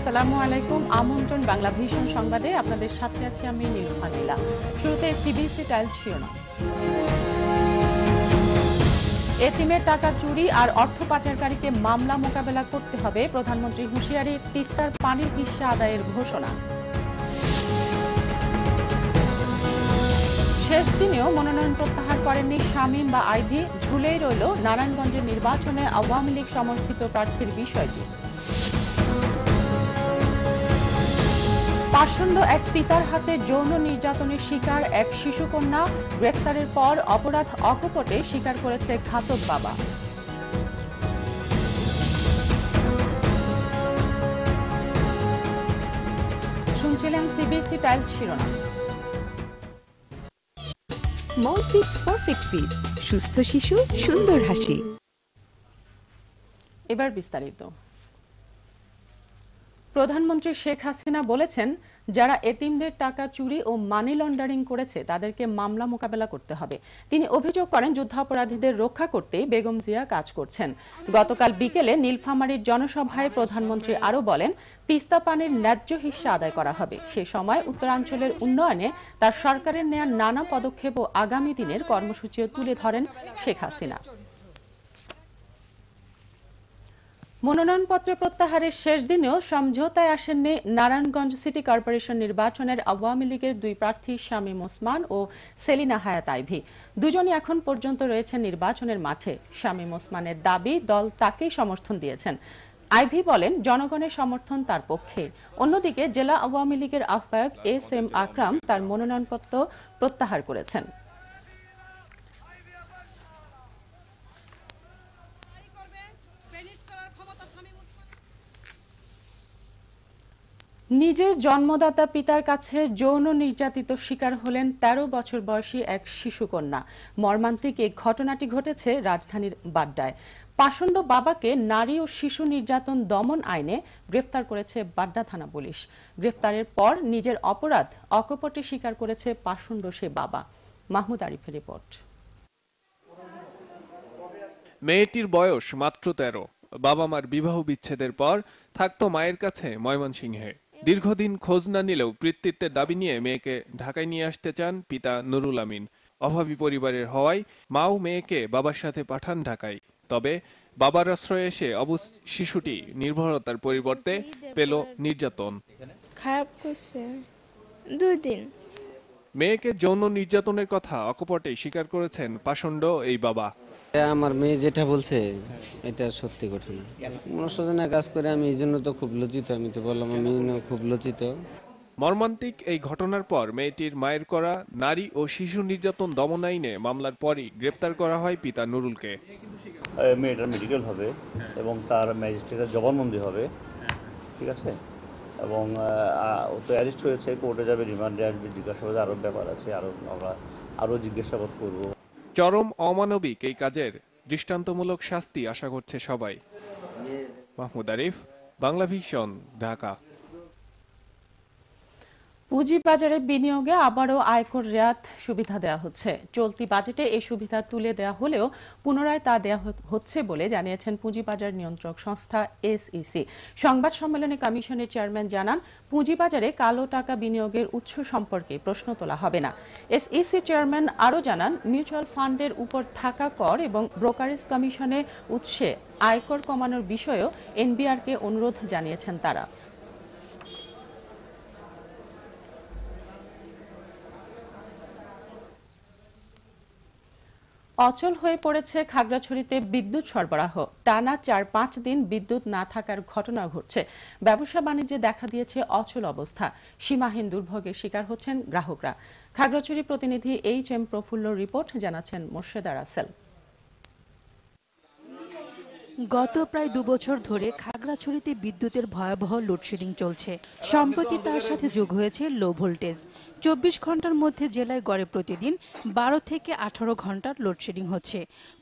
আসসালামু আলাইকুম। আমন্ত্রণ বাংলা ভিশন সংবাদে আপনাদের সাথে আছি আমি নীলুফা নীলা। শুরুতে সিবিএসই টাইলস শিরোনাম। এতিমের টাকা চুরি আর অর্থ পাচারকারীকে মামলা মোকাবেলা করতে হবে, প্রধানমন্ত্রী হুঁশিয়ারি। তিস্তার পানির হিস্যা আদায়ের ঘোষণা। শেষ দিনেও মনোনয়ন প্রত্যাহার করেননি শামীম বা আইভী, ঝুলেই রইল নারায়ণগঞ্জের নির্বাচনে আওয়ামী লীগ সমর্থিত প্রার্থীর বিষয়টি। পাষণ্ড এক পিতার হাতে যৌন নির্যাতনের শিকার এক শিশুকন্যা, গ্রেফতারের পর অপরাধ অকপটে স্বীকার করেছে ঘাতক বাবা। শুনছিলেন সিবিএসই টাইলস শিরোনাম। মলফিক্স পারফেক্ট ফিট, সুস্থ শিশু সুন্দর হাসি। এবার বিস্তারিত। প্রধানমন্ত্রী শেখ হাসিনা বলেছেন, যারা এতিমদের টাকা চুরি ও মানি লন্ডারিং করেছে তাদেরকে মামলা মোকাবেলা করতে হবে। তিনি অভিযোগ করেন, যুদ্ধাপরাধীদের রক্ষা করতেই বেগম জিয়া কাজ করছেন। গতকাল বিকেলে নীলফামারীর জনসভায় প্রধানমন্ত্রী আরও বলেন, তিস্তা পানির ন্যায্য হিস্যা আদায় করা হবে। সে সময় উত্তরাঞ্চলের উন্নয়নে তার সরকারের নেয়া নানা পদক্ষেপ ও আগামী দিনের কর্মসূচিও তুলে ধরেন শেখ হাসিনা। মনোনয়নপত্র প্রত্যাহারের শেষ দিনেও সমঝোতায় আসেননি নারায়ণগঞ্জ সিটি কর্পোরেশন নির্বাচনের আওয়ামী লীগের দুই প্রার্থী শামীম ওসমান ও সেলিনা হায়াত আইভী। দুজনই এখন পর্যন্ত রয়েছেন নির্বাচনের মাঠে। শামীম ওসমানের দাবি, দল তাকেই সমর্থন দিয়েছেন। আইভী বলেন, জনগণের সমর্থন তার পক্ষে। অন্যদিকে জেলা আওয়ামী লীগের আহ্বায়ক এস.এম. আকরাম তার মনোনয়নপত্র প্রত্যাহার করেছেন। নিজের জন্মদাতা পিতার কাছে যৌন নির্যাতিত শিকার হলেন ১৩ বছর বয়সী এক শিশুকন্যা। মর্মান্তিক এই ঘটনাটি ঘটেছে রাজধানীর বাড্ডায়। পাষণ্ড বাবাকে নারী ও শিশু নির্যাতন দমন আইনে গ্রেফতার করেছে বাড্ডা থানা পুলিশ। গ্রেফতারের পর নিজের অপরাধ অকপটে স্বীকার করেছে পাষণ্ড সে বাবা। মাহমুদ আরিফের রিপোর্ট। মেয়েটির বয়স মাত্র ১৩। বাবা মার বিবাহ বিচ্ছেদের পর থাকতো মায়ের কাছে ময়মনসিংহে। দীর্ঘদিন খোঁজ না নিলেও পিতৃত্বের দাবি নিয়ে মেয়েকে ঢাকায় নিয়ে আসতে চান পিতা নুরুল আমিন। অভাবী পরিবারের হওয়ায় মাও মেয়েকে বাবার সাথে পাঠান ঢাকায়। তবে বাবার আশ্রয়ে এসে অবুঝ শিশুটি নির্ভরতার পরিবর্তে পেল নির্যাতন। খারাপ করছে 2 দিন। মেয়েকে যৌন নির্যাতনের কথা অকপটে স্বীকার করেছেন পাষণ্ড এই বাবা। আমার মেয়ে যেটা বলছে এটা সত্যি ঘটনা। মনুষ্যজনের কাজ করে আমি এই জন্য তো খুব লজ্জিত। আমি তো বললাম আমি খুব লজ্জিত। মর্মান্তিক এই ঘটনার পর মেয়েটির মায়ের করা নারী ও শিশু নির্যাতন দমন আইনে মামলার পরই গ্রেপ্তার করা হয় পিতা নুরুলকে। মেয়েটার মেডিকেল হবে এবং তার ম্যাজিস্ট্রেটের জবানবন্দি হবে, ঠিক আছে, এবং ও তো অ্যারেস্ট হয়েছে, কোর্টে যাবে, রিমান্ডে আসবে, জিজ্ঞাসাবাদে আরও ব্যাপার আছে, আমরা আরও জিজ্ঞাসাবাদ করব। চরম অমানবিক এই কাজের দৃষ্টান্তমূলক শাস্তি আশা করছে সবাই। মাহমুদ আরিফ, বাংলা ভিশন, ঢাকা। পুঁজিবাজারে বিনিয়োগে আবারও আয়কর রেয়াত সুবিধা দেওয়া হচ্ছে। চলতি বাজেটে এই সুবিধা তুলে দেওয়া হলেও পুনরায় তা দেওয়া হচ্ছে বলে জানিয়েছেন পুঁজিবাজার নিয়ন্ত্রক সংস্থা এসইসি। সংবাদ সম্মেলনে কমিশনের চেয়ারম্যান জানান, পুঁজিবাজারে কালো টাকা বিনিয়োগের উৎস সম্পর্কে প্রশ্ন তোলা হবে না। এসইসি চেয়ারম্যান আরও জানান, মিউচুয়াল ফান্ডের উপর থাকা কর এবং ব্রোকারেজ কমিশনের উৎসে আয়কর কমানোর বিষয়েও এনবিআরকে অনুরোধ জানিয়েছেন তারা। অচল হয়ে পড়েছে খাগড়াছড়িতে বিদ্যুৎ সরবরাহ। টানা ৪-৫ দিন বিদ্যুৎ না থাকার ঘটনা ঘটছে। ব্যবসা বাণিজ্যে দেখা দিয়েছে অচল অবস্থা। সীমাহীন দুর্ভোগের শিকার হচ্ছেন গ্রাহকরা। খাগড়াছড়ি প্রতিনিধি এইচ.এম. প্রফুল্লর রিপোর্ট, জানাচ্ছেন মোর্শেদা রাসেল। গত প্রায় ২ বছর ধরে খাগড়াছড়িতে বিদ্যুতের ভয়াবহ লোডশেডিং চলছে। সম্প্রতি তার সাথে যোগ হয়েছে লো ভোল্টেজ। ২৪ ঘন্টার মধ্যে জেলায় গড়ে প্রতিদিন ১২ থেকে ১৮ ঘন্টার লোডশেডিং হচ্ছে।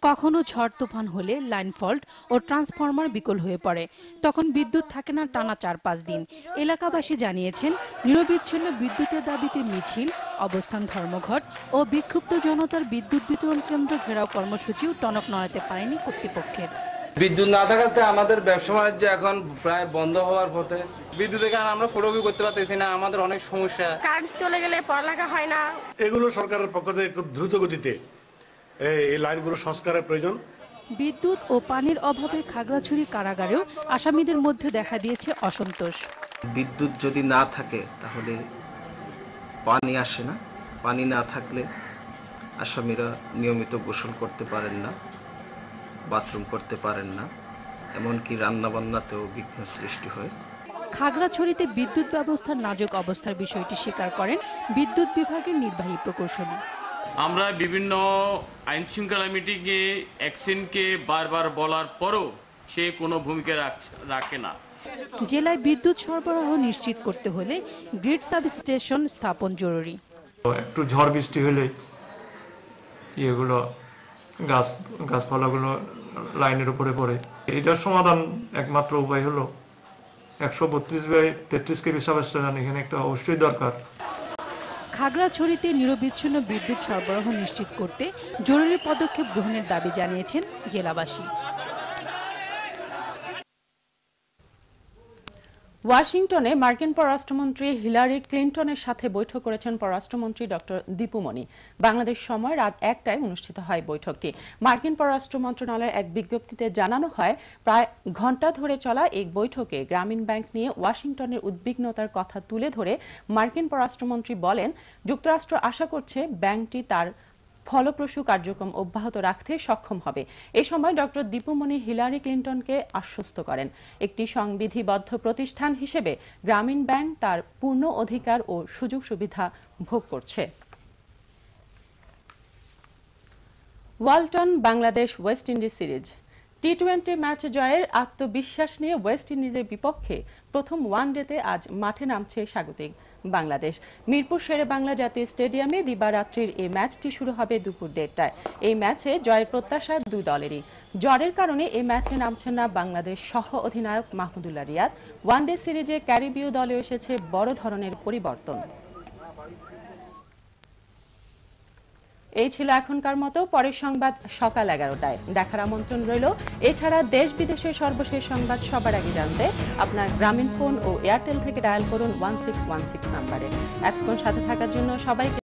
কখনো ঝড় তুফান হলে লাইন ফল্ট ও ট্রান্সফরমার বিকল হয়ে পড়ে। তখন বিদ্যুৎ থাকে না টানা ৪-৫ দিন। এলাকাবাসী জানিয়েছেন, নিরবিচ্ছিন্ন বিদ্যুতের দাবিতে মিছিল, অবস্থান ধর্মঘট ও বিক্ষুব্ধ জনতার বিদ্যুৎ বিতরণ কেন্দ্র ঘেরাও কর্মসূচিও টনক নড়াতে পারেনি কর্তৃপক্ষের। বিদ্যুৎ না থাকাতে আমাদের ব্যবসা বাণিজ্য এখন প্রায় বন্ধ হওয়ার পথে। বিদ্যুতের কারণে আমরা ফটোকপি করতে পারতেছি না, আমাদের অনেক সমস্যা। কারেন্ট চলে গেলে পড়ালেখা হয় না। এগুলো সরকারের পক্ষ থেকে খুব দ্রুত গতিতে এই লাইনগুলো সংস্কারের প্রয়োজন। বিদ্যুৎ ও পানির অভাবে খাগড়াছড়ি কারাগারেও আসামিদের মধ্যে দেখা দিয়েছে অসন্তোষ। বিদ্যুৎ যদি না থাকে তাহলে পানি আসে না, পানি না থাকলে আসামিরা নিয়মিত গোসল করতে পারেন না, বাথরুম করতে পারেন না, এমনকি রান্নাবান্নাতেও বিঘ্ন সৃষ্টি হয়। খাগড়াছড়িতে বিদ্যুৎ ব্যবস্থার নাজুক অবস্থার বিষয়টি স্বীকার করেন বিদ্যুৎ বিভাগের নির্বাহী প্রকৌশলী। আমরা বিভিন্ন আইন শৃঙ্খলা মিটিংয়ে অ্যাকশনকে বারবার বলার পরও সে কোনো ভূমিকা রাখে না। জেলায় বিদ্যুৎ সরবরাহ নিশ্চিত করতে হলে গ্রিড সাবস্টেশন স্থাপন জরুরি। একটু ঝড় বৃষ্টি হলে গাছপালাগুলো লাইনের উপরে পড়ে। এটার সমাধান একমাত্র উপায় হলো 132/33 কেবি সাবস্টেশন এখানে একটা অবশ্যই দরকার। খাগড়াছড়িতে নিরবিচ্ছিন্ন বিদ্যুৎ সরবরাহ নিশ্চিত করতে জরুরি পদক্ষেপ গ্রহণের দাবি জানিয়েছেন জেলাবাসী। ওয়াশিংটনে মার্কিন পররাষ্ট্রমন্ত্রী হিলারি ক্লিনটনের সাথে বৈঠক করেছেন পররাষ্ট্রমন্ত্রী ডক্টর দীপু মনি। বাংলাদেশ সময় রাত 1টায় অনুষ্ঠিত হয় বৈঠকটি। মার্কিন পররাষ্ট্র মন্ত্রণালয়ের এক বিজ্ঞপ্তিতে জানানো হয়, প্রায় ঘণ্টা ধরে চলা এই বৈঠকে গ্রামীণ ব্যাংক নিয়ে ওয়াশিংটনের উদ্বিগ্নতার কথা তুলে ধরে মার্কিন পররাষ্ট্রমন্ত্রী বলেন, যুক্তরাষ্ট্র আশা করছে ব্যাংকটি তার ফলপ্রসূ কার্যক্রম অব্যাহত রাখতে সক্ষম হবে। এ সময় ডক্টর দীপু মনি হিলারি ক্লিনটনকে আশ্বস্ত করেন, একটি সংবিধিবদ্ধ প্রতিষ্ঠান হিসেবে গ্রামীণ ব্যাংক তার পূর্ণ অধিকার ও সুযোগ সুবিধা ভোগ করছে। Walton Bangladesh West Indies series টি-20 ম্যাচ জয়ের আত্মবিশ্বাস নিয়ে ওয়েস্ট ইন্ডিজের বিপক্ষে প্রথম ওয়ানডেতে আজ মাঠে নামছে স্বাগতিক বাংলাদেশ। মিরপুর শেরেবাংলা জাতীয় স্টেডিয়ামে দিবারাত্রির এই ম্যাচটি শুরু হবে দুপুর 1টায়। এই ম্যাচে জয়ের প্রত্যাশা দুই দলেরই। জ্বরের কারণে এই ম্যাচে নামছেন না বাংলাদেশ সহ অধিনায়ক মাহমুদুল্লাহ রিয়াদ। ওয়ানডে সিরিজে ক্যারিবীয় দলে এসেছে বড় ধরনের পরিবর্তন। এই ছিল এখনকার মতো। পরের সংবাদ সকাল 11টায় দেখার আমন্ত্রণ রইল। এছাড়া দেশ বিদেশের সর্বশেষ সংবাদ সবার আগে জানতে আপনার গ্রামীণ ফোন ও এয়ারটেল থেকে ডায়াল করুন 1616 নম্বরে। এতক্ষণ সাথে থাকার জন্য সবাইকে